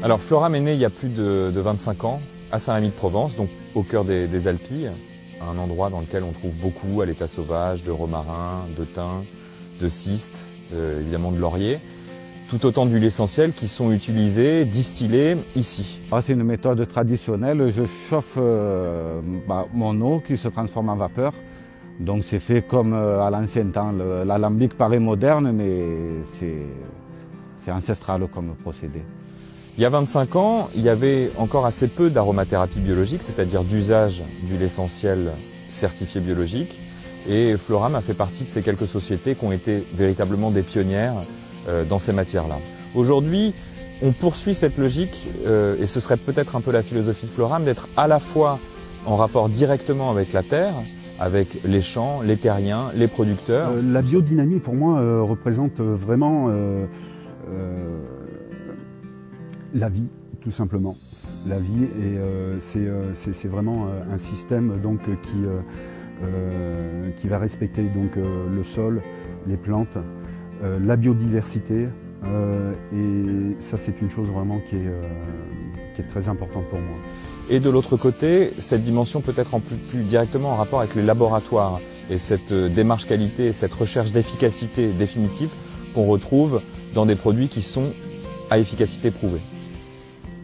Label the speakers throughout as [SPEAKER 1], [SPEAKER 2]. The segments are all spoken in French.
[SPEAKER 1] Alors Floram est né il y a plus de 25 ans à Saint-Rémy-de-Provence, donc au cœur des Alpilles, un endroit dans lequel on trouve beaucoup à l'état sauvage de romarin, de thym, de ciste, évidemment de laurier. Tout autant d'huiles essentielles qui sont utilisées, distillées ici.
[SPEAKER 2] C'est une méthode traditionnelle. Je chauffe mon eau qui se transforme en vapeur. Donc c'est fait comme à l'ancien temps. L'alambic paraît moderne, mais c'est ancestral comme procédé.
[SPEAKER 1] Il y a 25 ans, il y avait encore assez peu d'aromathérapie biologique, c'est-à-dire d'usage d'huile essentielle certifiée biologique. Et Floram a fait partie de ces quelques sociétés qui ont été véritablement des pionnières dans ces matières-là. Aujourd'hui, on poursuit cette logique, et ce serait peut-être un peu la philosophie de Floram, d'être à la fois en rapport directement avec la terre, avec les champs, les terriens, les producteurs.
[SPEAKER 3] La biodynamie, pour moi, représente vraiment la vie, tout simplement. La vie, et c'est vraiment un système donc, qui va respecter donc, le sol, les plantes, la biodiversité, et ça c'est une chose vraiment qui est très importante pour moi.
[SPEAKER 1] Et de l'autre côté, cette dimension peut être plus directement en rapport avec les laboratoires et cette démarche qualité et cette recherche d'efficacité définitive qu'on retrouve dans des produits qui sont à efficacité prouvée.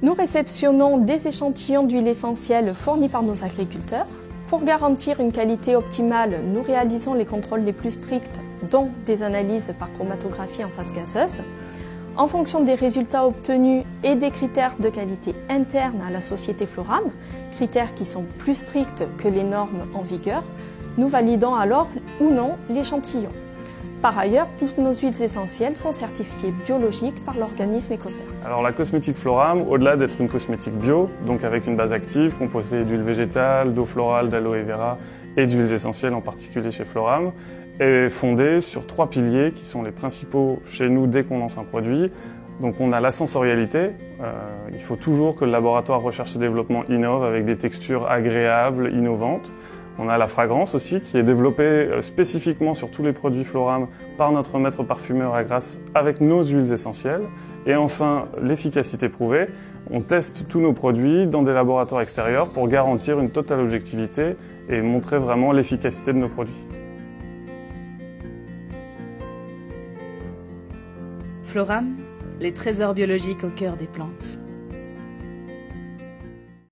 [SPEAKER 4] Nous réceptionnons des échantillons d'huile essentielle fournis par nos agriculteurs. Pour garantir une qualité optimale, nous réalisons les contrôles les plus stricts, dont des analyses par chromatographie en phase gazeuse. En fonction des résultats obtenus et des critères de qualité interne à la société Floram, critères qui sont plus stricts que les normes en vigueur, nous validons alors ou non l'échantillon. Par ailleurs, toutes nos huiles essentielles sont certifiées biologiques par l'organisme EcoCert.
[SPEAKER 5] Alors la cosmétique Floram, au-delà d'être une cosmétique bio, donc avec une base active composée d'huile végétale, d'eau florale, d'aloe vera et d'huiles essentielles en particulier chez Floram, est fondée sur 3 piliers qui sont les principaux chez nous dès qu'on lance un produit. Donc on a la sensorialité, il faut toujours que le laboratoire recherche et développement innove avec des textures agréables, innovantes. On a la fragrance aussi qui est développée spécifiquement sur tous les produits Floram par notre maître parfumeur à Grasse avec nos huiles essentielles. Et enfin, l'efficacité prouvée. On teste tous nos produits dans des laboratoires extérieurs pour garantir une totale objectivité et montrer vraiment l'efficacité de nos produits.
[SPEAKER 6] Floram, les trésors biologiques au cœur des plantes.